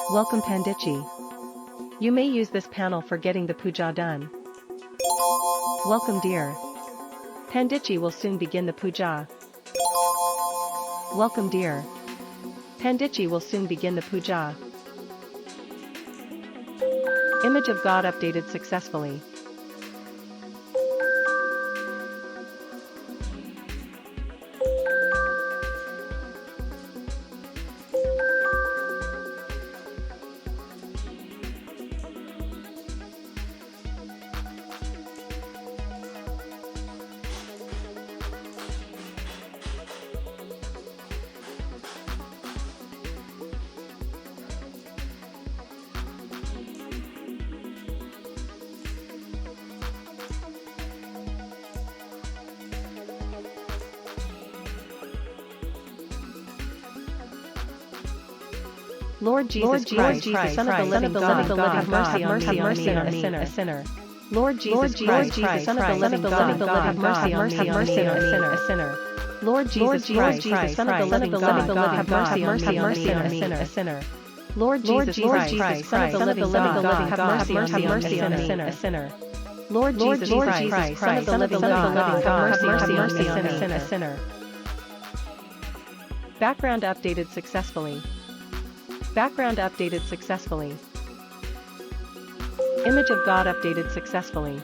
Welcome Pandichi. You may use this panel for getting the puja done. Welcome dear. Pandichi will soon begin the puja. Welcome dear. Pandichi will soon begin the puja. Image of God updated successfully. Lord Jesus Christ, the Son of the living God, have mercy on me, a sinner. Lord Jesus Christ, the Son of the living God, have mercy on me, a sinner. Lord Jesus Christ, the Son of the living God, have mercy on me, a sinner. Lord Jesus Christ, the Son of the living God, have mercy on me, a sinner. Lord Jesus Christ, Son of the living God, have mercy on me, a sinner. Background updated successfully. Background updated successfully. Image of God updated successfully.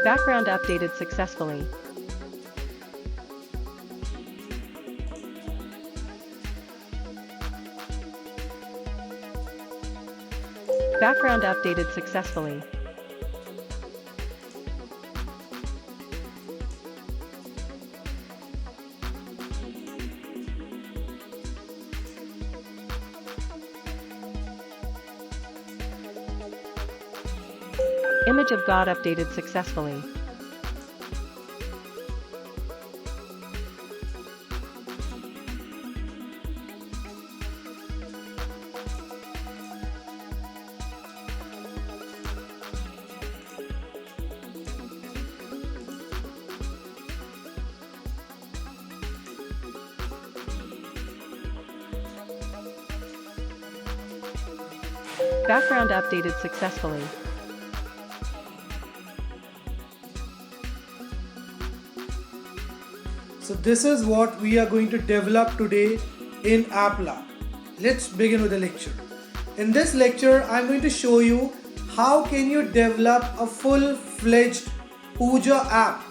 Background updated successfully. Background updated successfully. Image of God updated successfully. Background updated successfully. So this is what we are going to develop today in AppLab. Let's begin with the lecture. In this lecture, I'm going to show you how can you develop a full-fledged Puja app,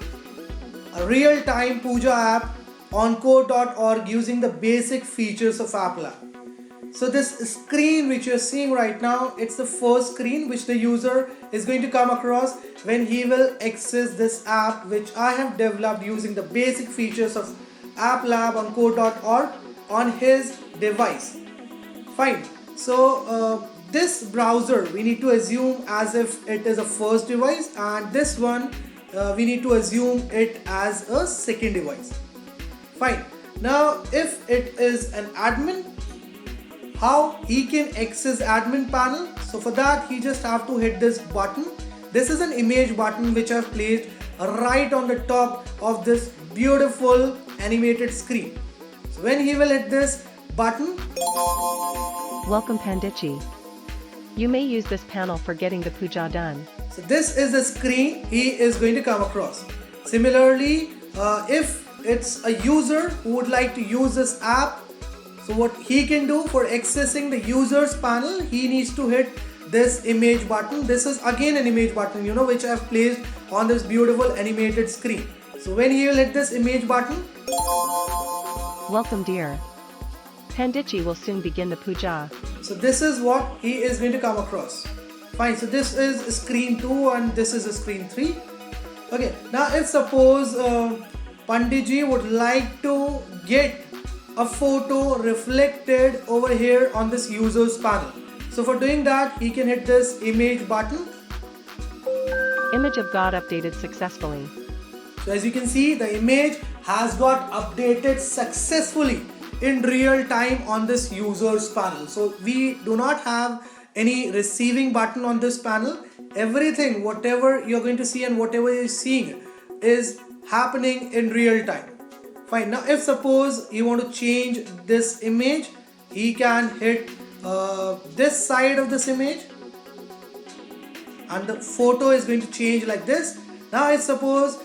a real-time Puja app on code.org using the basic features of AppLab. So this screen which you're seeing right now, it's the first screen which the user is going to come across when he will access this app which I have developed using the basic features of AppLab on code.org on his device. Fine. So this browser we need to assume as if it is a first device, and this one we need to assume it as a second device. Fine. Now if it is an admin, how he can access admin panel? So for that he just have to hit this button. This is an image button which I've placed right on the top of this beautiful animated screen. So when he will hit this button, Welcome Pandichi. You may use this panel for getting the puja done. So this is the screen he is going to come across. Similarly, if it's a user who would like to use this app, so what he can do for accessing the users panel, he needs to hit this image button. This is again an image button, which I have placed on this beautiful animated screen. So when he will hit this image button, Welcome dear. Pandichi will soon begin the puja. so this is what he is going to come across. Fine, so this is screen 2 and this is screen 3. Okay, now if suppose Panditji would like to get a photo reflected over here on this user's panel. So for doing that, he can hit this image button. Image of God updated successfully. So as you can see, the image has got updated successfully in real time on this user's panel. So we do not have any receiving button on this panel. Everything, whatever you're going to see and whatever you're seeing is happening in real time. Fine. Now if suppose you want to change this image, he can hit this side of this image and the photo is going to change like this. Now if suppose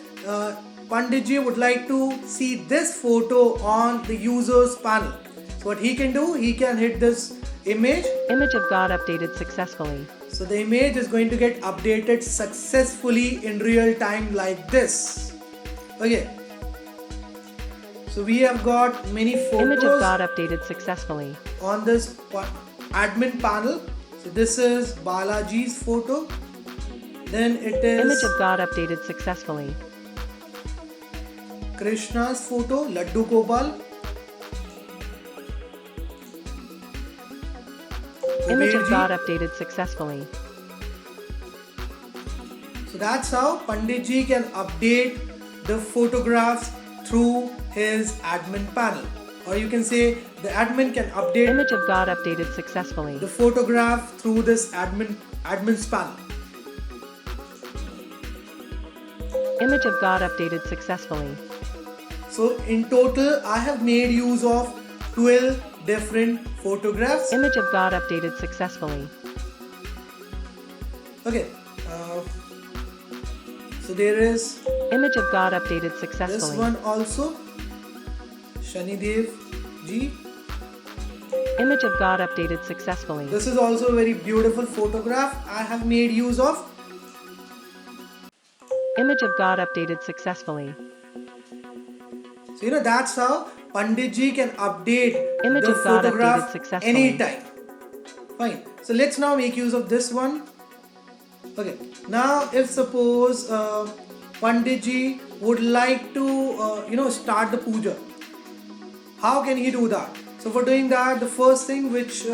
Panditji would like to see this photo on the user's panel. So what he can do, he can hit this image. Image of God updated successfully. So the image is going to get updated successfully in real time like this. Okay. So we have got many photos. Image of God updated successfully. On this admin panel. So this is Balaji's photo. Then it is Image of God updated successfully. Krishna's photo, Laddu Gopal. Image of God updated successfully. So that's how Panditji can update the photographs through his admin panel. Or you can say the admin can update Image of God updated successfully. the photograph through this admin's panel. Image of God updated successfully. So in total, I have made use of 12 different photographs. Image of God updated successfully. Okay. So there is Image of God updated this successfully. one also. Shanidev ji. Image of God updated successfully. This is also a very beautiful photograph I have made use of. Image of God updated successfully. So that's how Panditji can update Image the of God photograph updated successfully. anytime. Fine. So let's now make use of this one. Okay. Now if suppose Panditji would like to start the puja, how can he do that? So for doing that, the first thing which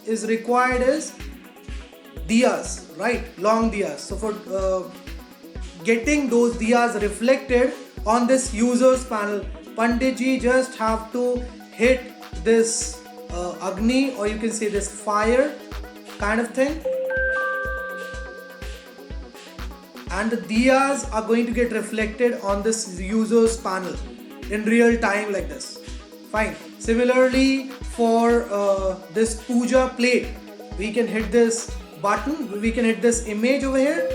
is required is diyas, right? Long diyas. So for getting those diyas reflected on this user's panel, Panditji just have to hit this Agni, or you can say this fire kind of thing, and the diyas are going to get reflected on this user's panel in real time like this. Fine. Similarly, for this puja plate, we can hit this button, we can hit this image over here,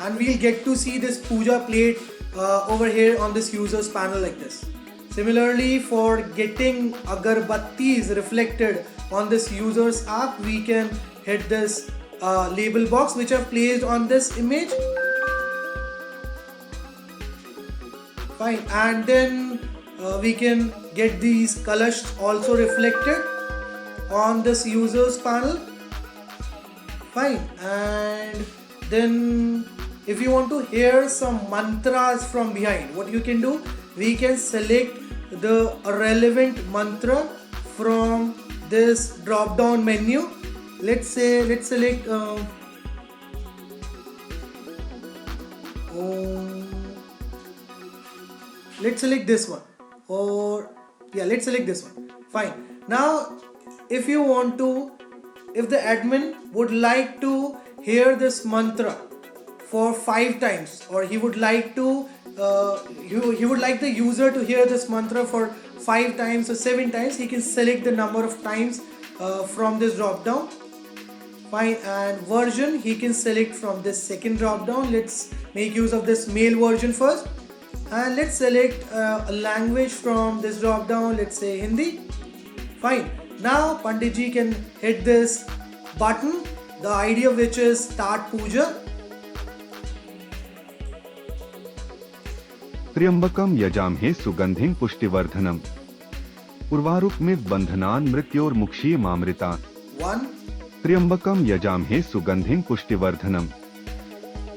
and we'll get to see this puja plate over here on this user's panel like this. Similarly, for getting agarbattis reflected on this user's app, we can hit this label box which I've placed on this image. Fine. And then we can get these colors also reflected on this user's panel. Fine. And then if you want to hear some mantras from behind, what you can do, we can select the relevant mantra from this drop down menu. Let's select let's select this one, or yeah, let's select this one. Fine. Now if you want to, if the admin would like to hear this mantra for 5 times, or he would like to he would like the user to hear this mantra for 5 times or 7 times, he can select the number of times from this drop down. Fine. And version, he can select from this second drop down. Let's make use of this male version first, and let's select a language from this drop down, let's say Hindi. Fine. Now Panditji can hit this button, the idea of which is start puja. त्र्यंबकम यजामहे सुगंधिं पुष्टिवर्धनम उर्वारुकमिव बंधनान् मृत्योर्मुक्षीयमामृतात्. 1, त्र्यंबकम यजामहे सुगंधिं पुष्टिवर्धनम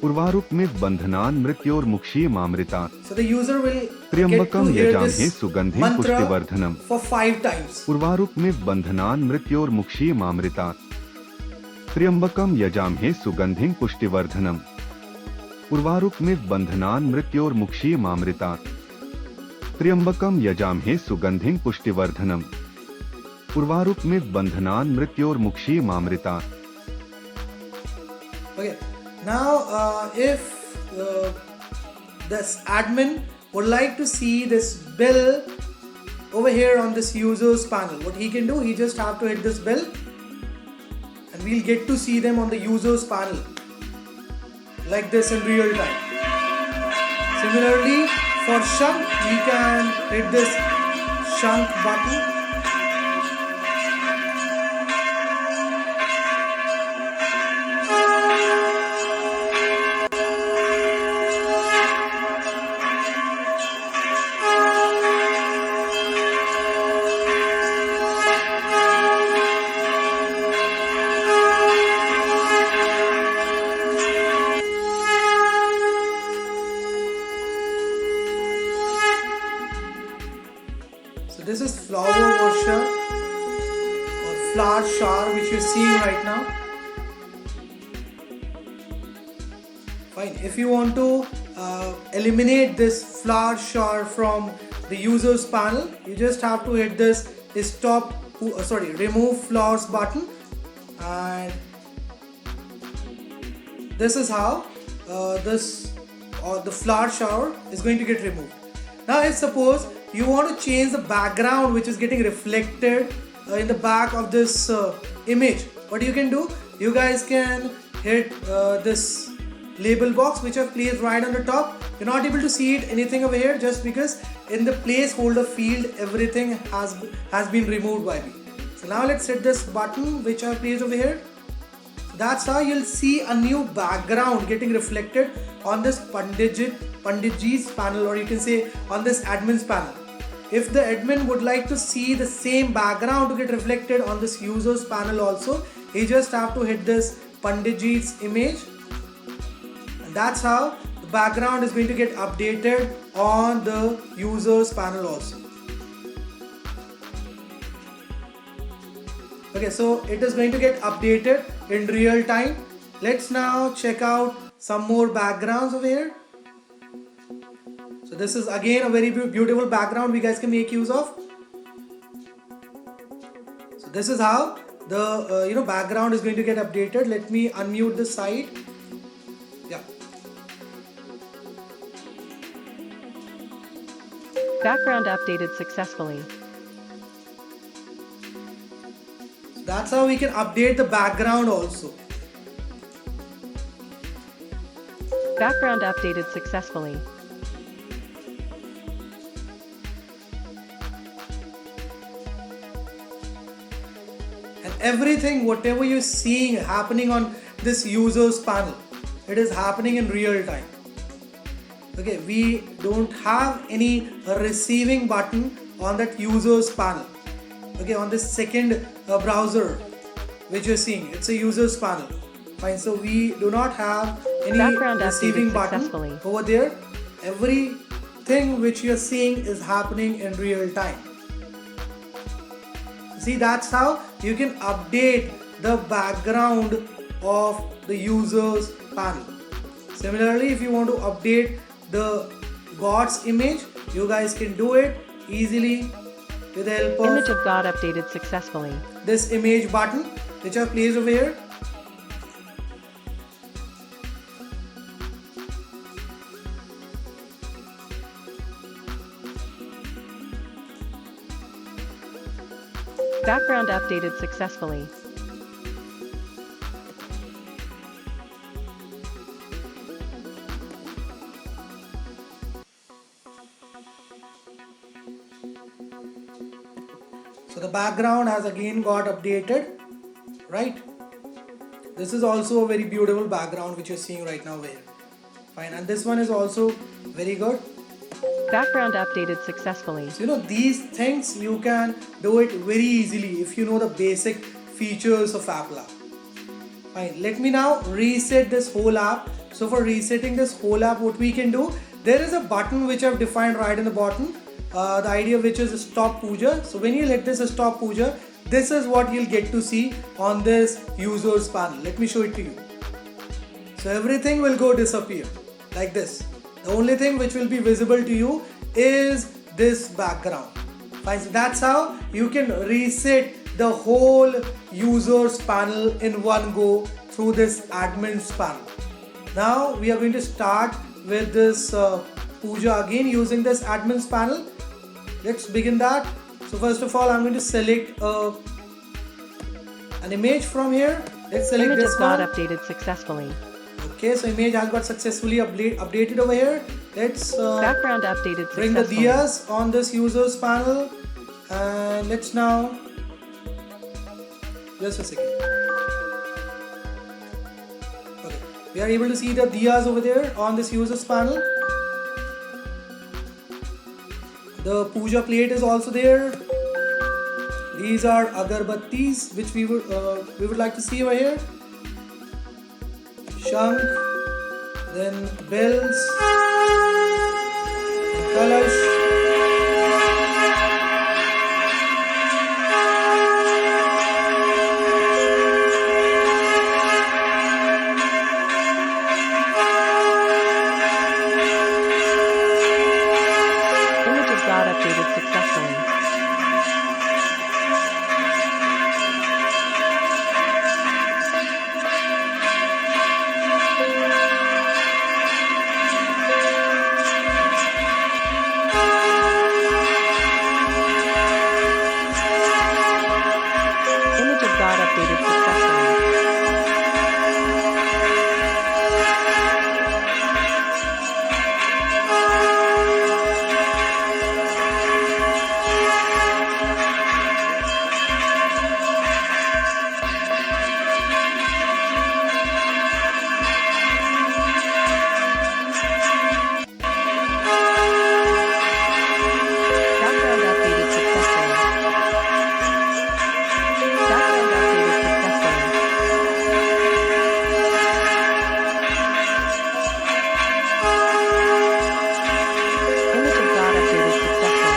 उर्वारुकमिव बंधनान् मृत्योर्मुक्षीयमामृतात्। So the user will get to त्र्यंबकम hear यजामहे this सुगंधिं mantra पुष्टिवर्धनम for 5 times. उर्वारुकमिव बंधनान् मृत्योर्मुक्षीयमामृतात्। त्र्यंबकम यजामहे सुगंधिं पुष्टिवर्धनम उर्वारुकमिव बंधनान् मृत्योर्मुक्षीयमामृतात्। त्र्यंबकम यजामहे सुगंधिं पुष्टिवर्धनम उर्वारुकमिव बंधनान् मृत्योर्मुक्षीयमामृतात्। Okay. Now, if this admin would like to see this bell over here on this user's panel, what he can do, he just have to hit this bell and we'll get to see them on the user's panel like this in real time. Similarly, for Shank, we can hit this Shank button. So this is flower worship or flower shower which you're seeing right now. Fine. If you want to eliminate this flower shower from the user's panel, you just have to hit this remove flowers button, and this is how the flower shower is going to get removed. Now, if suppose you want to change the background which is getting reflected in the back of this image, what you can do, you guys can hit this label box which I've placed right on the top. You're not able to see it anything over here just because in the placeholder field everything has been removed by me. So now let's hit this button which I've placed over here. That's how you'll see a new background getting reflected on this Panditji's panel, or you can say on this admin's panel. If the admin would like to see the same background to get reflected on this user's panel also, he just have to hit this Panditji's image, and that's how the background is going to get updated on the user's panel also. Okay, so it is going to get updated in real time. Let's now check out some more backgrounds over here. So this is again a very beautiful background we guys can make use of. So this is how the background is going to get updated. Let me unmute the side. Yeah. Background updated successfully. That's how we can update the background also. Background updated successfully. And everything, whatever you're seeing happening on this user's panel, it is happening in real time. Okay, we don't have any receiving button on that user's panel. Okay, on this second browser which you're seeing, it's a user's panel. Fine, so we do not have any Background receiving updated button successfully. over there. Everything which you're seeing is happening in real time. See, that's how you can update the background of the user's panel. Similarly, if you want to update the God's image, you guys can do it easily with the help Image of of God updated successfully. this image button which I've placed over here. Background updated successfully. So the background has again got updated, right? This is also a very beautiful background which you're seeing right now over here. Fine, and this one is also very good. Background updated successfully. So these things you can do it very easily if you know the basic features of Appla. Fine. Let me now reset this whole app. So for resetting this whole app, what we can do, there is a button which I've defined right in the bottom. The idea of which is stop puja. So when you let this stop puja, this is what you'll get to see on this users panel. Let me show it to you. So everything will go disappear like this. The only thing which will be visible to you is this background. Fine. So that's how you can reset the whole users panel in one go through this admins panel. Now we are going to start with this puja again using this admins panel. Let's begin that. So first of all, I'm going to select an image from here. Let's select Image this of one. God updated successfully. Okay, so image has got successfully updated over here. Let's Background updated bring the successfully. diyas on this users panel, and let's now just a second. Okay, we are able to see the diyas over there on this users panel. The puja plate is also there. These are agarbattis which we would like to see over here. Shankh, then bells, kalash. Image of God updated successfully. Image of God updated successfully. Background updated successfully. Background updated successfully. Image of God updated successfully.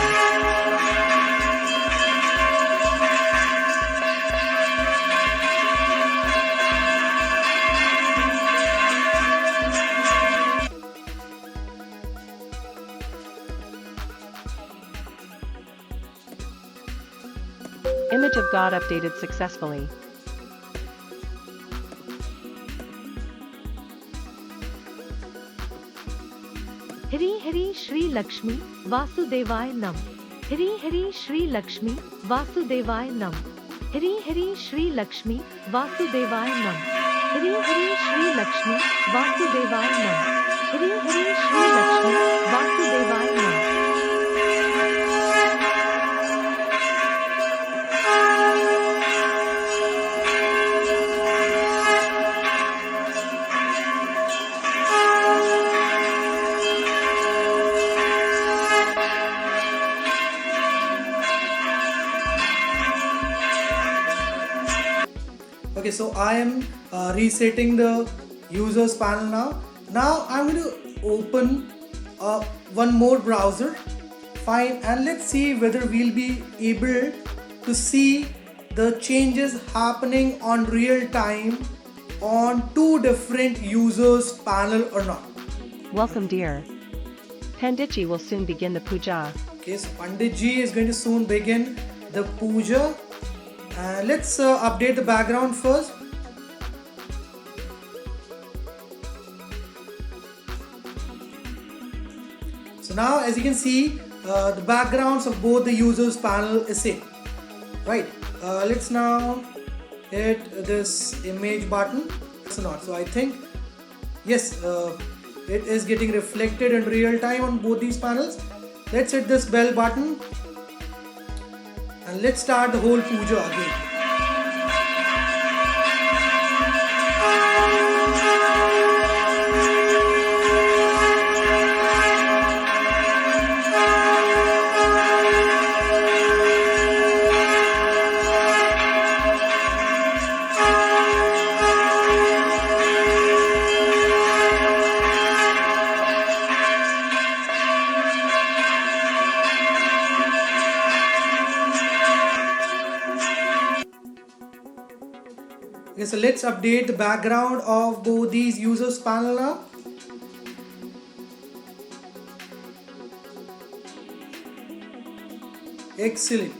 Image of God updated successfully. Hri Hri Shri Lakshmi Vasudevaya Nam. Hri Hri Shri Lakshmi Vasudevaya Nam. Hri Hri Shri Lakshmi Vasudevaya Nam. Hri Hri Shri Lakshmi Vasudevaya Nam. Hri Hri Shri Lakshmi Vasudevaya Nam. Okay, so I am resetting the users panel now. Now I'm going to open one more browser. Fine, and let's see whether we'll be able to see the changes happening on real time on two different users panel or not. Welcome, dear. Panditji will soon begin the puja. Okay, so Pandit Ji is going to soon begin the puja. Let's update the background first. So now, as you can see, the backgrounds of both the users panel is same. Right. Let's now hit this image button. It's not. So I think yes, it is getting reflected in real time on both these panels. Let's hit this bell button and let's start the whole puja again. so let's update the background of both these users panel now. Excellent.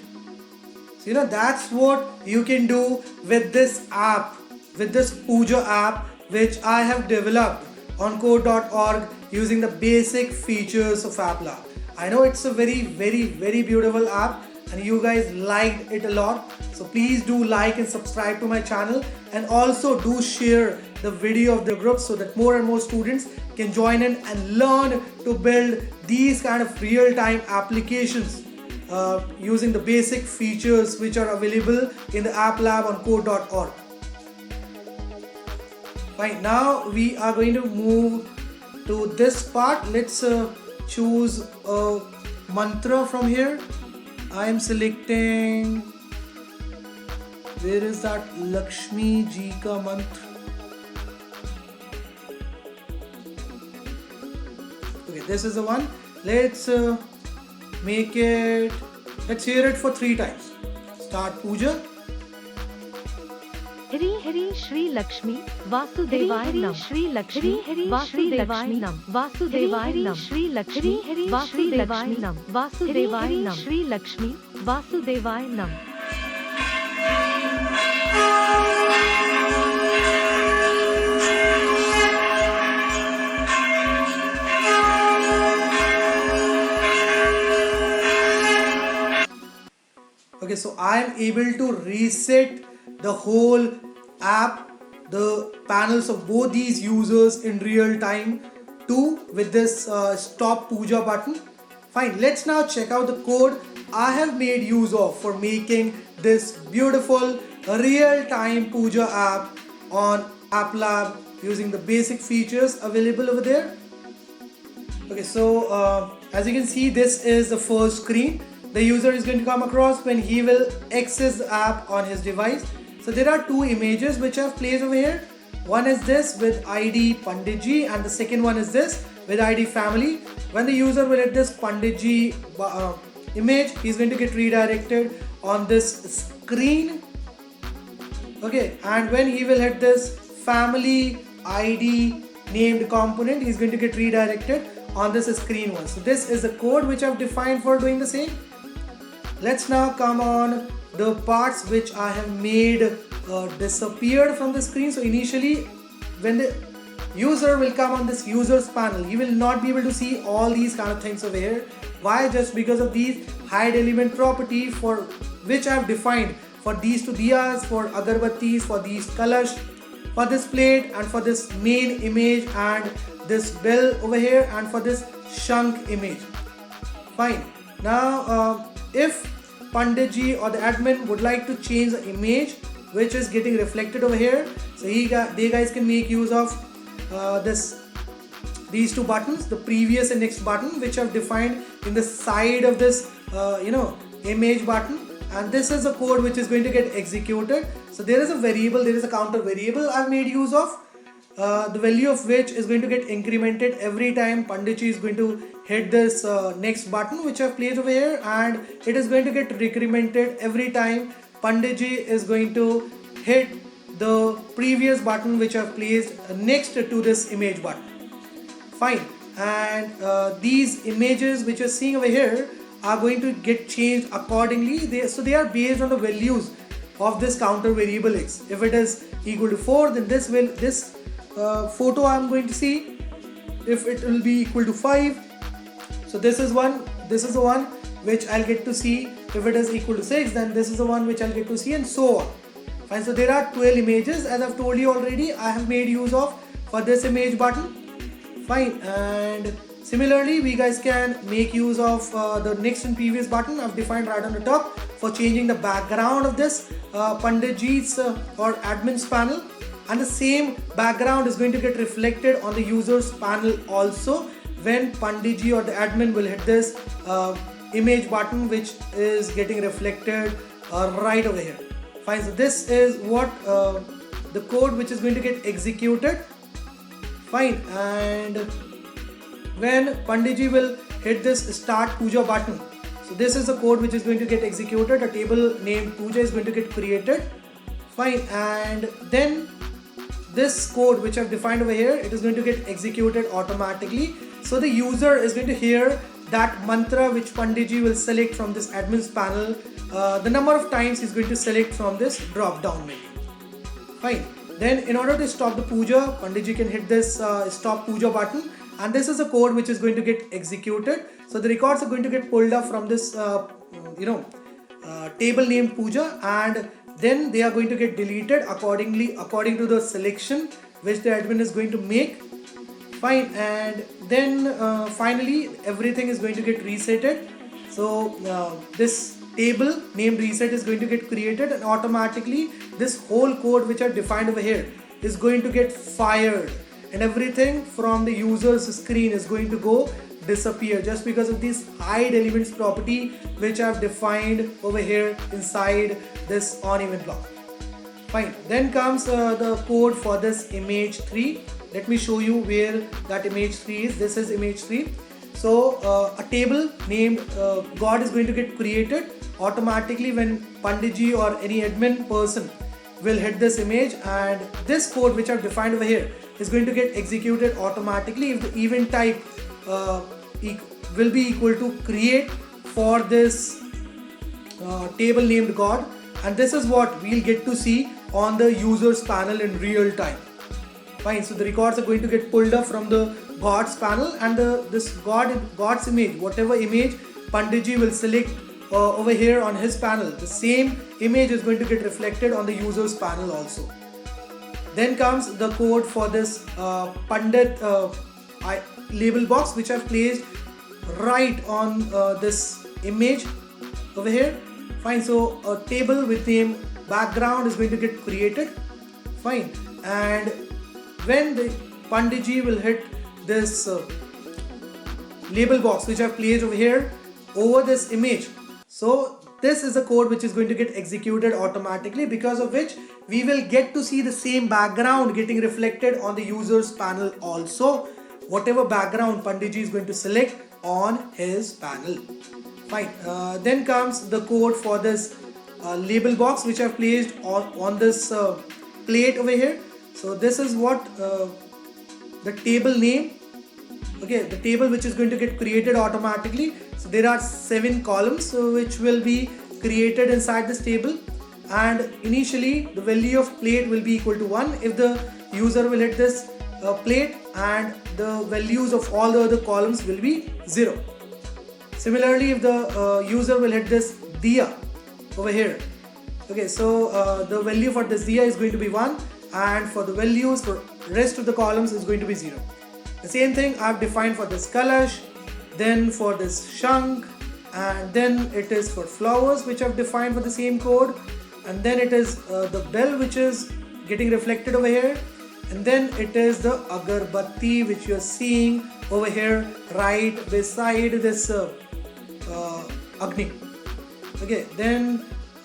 So that's what you can do with this app, with this Puja app, which I have developed on code.org using the basic features of Appla. I know it's a very beautiful app and you guys liked it a lot. So please do like and subscribe to my channel, and also do share the video of the group so that more and more students can join in and learn to build these kind of real-time applications using the basic features which are available in the App Lab on code.org. Fine, now we are going to move to this part. Let's choose a mantra from here. I am selecting, where is that Lakshmi Ji ka mantra? Okay, this is the one. Let's make it, let's hear it for 3 times. Start Puja. Hri Hri Shri Lakshmi Vasudevaya Nam. Shri Lakshmi Vasudevaya Nam. Vasudevaya Nam. Shri Lakshmi Vasudevaya Nam. Vasudevaya Nam. Shri Lakshmi Vasudevaya Nam. Okay, so I am able to reset the whole app, the panels of both these users in real time too, with this stop Puja button. Fine, let's now check out the code I have made use of for making this beautiful real-time Puja app on App Lab using the basic features available over there. Okay, so as you can see, this is the first screen the user is going to come across when he will access the app on his device. So there are 2 images which I've placed over here. One is this with ID Panditji, and the second one is this with ID family. When the user will hit this Panditji image, he's going to get redirected on this screen. Okay, and when he will hit this family ID named component, he's going to get redirected on this screen one. So this is the code which I've defined for doing the same. Let's now come on the parts which I have made disappeared from the screen. So initially, when the user will come on this users panel, he will not be able to see all these kind of things over here. Why? Just because of these hide element property for which I have defined for these 2 diyas, for agarbattis, for these kalash, for this plate, and for this main image, and this bell over here, and for this shank image. Fine. Now if Panditji or the admin would like to change the image which is getting reflected over here, so they guys can make use of these 2 buttons, the previous and next button, which I've defined in the side of this image button, and this is the code which is going to get executed. So there is a variable, there is a counter variable I've made use of, the value of which is going to get incremented every time Panditji is going to hit this next button which I've placed over here, and it is going to get decremented every time Panditji is going to hit the previous button which I've placed next to this image button. Fine, and these images which you're seeing over here are going to get changed accordingly. So they are based on the values of this counter variable x. If it is equal to 4, then this photo I'm going to see. If it will be equal to 5, so this is the one which I'll get to see. If it is equal to 6, then this is the one which I'll get to see, and so on. Fine, so there are 12 images, as I've told you already. I have made use of for this image button. Fine, and similarly we guys can make use of the next and previous button I've defined right on the top for changing the background of this Panditji's or admin's panel, and the same background is going to get reflected on the users panel also when Panditji or the admin will hit this image button which is getting reflected right over here. Fine, so this is what the code which is going to get executed. Fine, and when Panditji will hit this start Puja button, so this is the code which is going to get executed. A table named Puja is going to get created. Fine, and then this code which I've defined over here, it is going to get executed automatically. So the user is going to hear that mantra which Panditji will select from this admins panel, the number of times he's going to select from this drop down menu. Fine. Then in order to stop the puja, Panditji can hit this stop puja button, and this is a code which is going to get executed. So the records are going to get pulled up from this table named puja, and then they are going to get deleted according to the selection which the admin is going to make. Fine, and then finally everything is going to get resetted. So this table named reset is going to get created, and automatically this whole code which I defined over here is going to get fired, and everything from the user's screen is going to go disappear just because of this hide elements property which I've defined over here inside this on event block. Fine, then comes the code for this image 3. Let me show you where that image 3 is. This is image 3. So a table named God is going to get created automatically when Panditji or any admin person will hit this image, and this code which I've defined over here is going to get executed automatically if the event type will be equal to create for this table named God, and this is what we'll get to see on the users panel in real time. Fine, so the records are going to get pulled up from the God's panel, and this God's image, whatever image Panditji will select over here on his panel, the same image is going to get reflected on the users panel also. Then comes the code for this Pandit label box which I've placed right on this image over here. Fine, so a table with name background is going to get created. Fine, and when the Panditji will hit this label box which I've placed over here over this image, so this is a code which is going to get executed automatically, because of which we will get to see the same background getting reflected on the users panel also, whatever background Panditji is going to select on his panel. Fine, then comes the code for this label box which I've placed on this plate over here. So this is what the table name, okay, the table which is going to get created automatically. So there are 7 columns which will be created inside this table, and initially the value of plate will be equal to 1 if the user will hit this plate, and the values of all the other columns will be 0. Similarly, if the user will hit this diya over here, okay, so the value for this diya is going to be 1, and for the values for rest of the columns is going to be 0. The same thing I've defined for this kalash, then for this shank, and then it is for flowers which I've defined for the same code, and then it is the bell which is getting reflected over here, and then it is the agarbatti which you're seeing over here right beside this Agni. Okay, then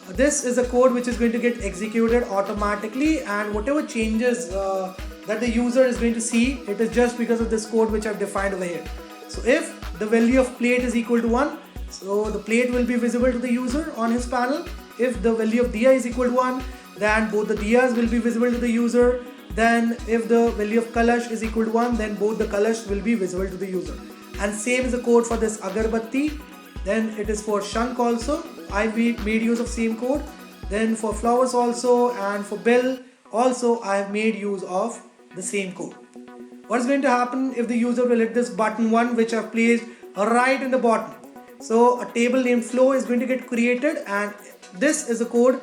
this is a code which is going to get executed automatically, and whatever changes that the user is going to see, it is just because of this code which I've defined over here. So if the value of plate is equal to 1, so the plate will be visible to the user on his panel. If the value of diya is equal to 1, then both the diyas will be visible to the user. Then if the value of kalash is equal to 1, then both the kalash will be visible to the user. And same is the code for this agarbatti. Then it is for shank also, I made use of same code. Then for flowers also, and for bell also I have made use of the same code. What is going to happen if the user will hit this button 1 which I have placed right in the bottom? So a table named flow is going to get created, and this is a code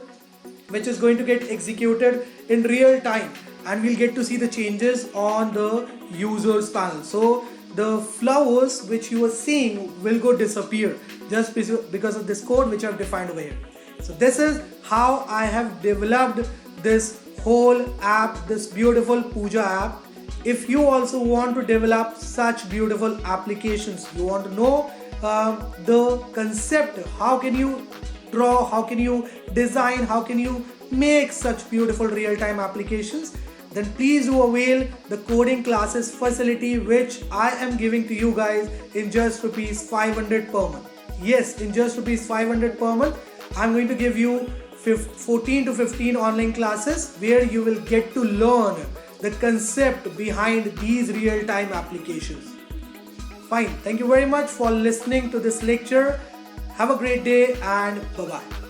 which is going to get executed in real time, and we'll get to see the changes on the users panel. So the flowers which you are seeing will go disappear just because of this code which I've defined over here. So this is how I have developed this whole app, this beautiful Puja app. If you also want to develop such beautiful applications, you want to know the concept, how can you draw, how can you design, how can you make such beautiful real-time applications, then please do avail the coding classes facility which I am giving to you guys in just rupees 500 per month. Yes, in just rupees 500 per month, I'm going to give you 14 to 15 online classes where you will get to learn the concept behind these real-time applications. Fine. Thank you very much for listening to this lecture. Have a great day and bye-bye.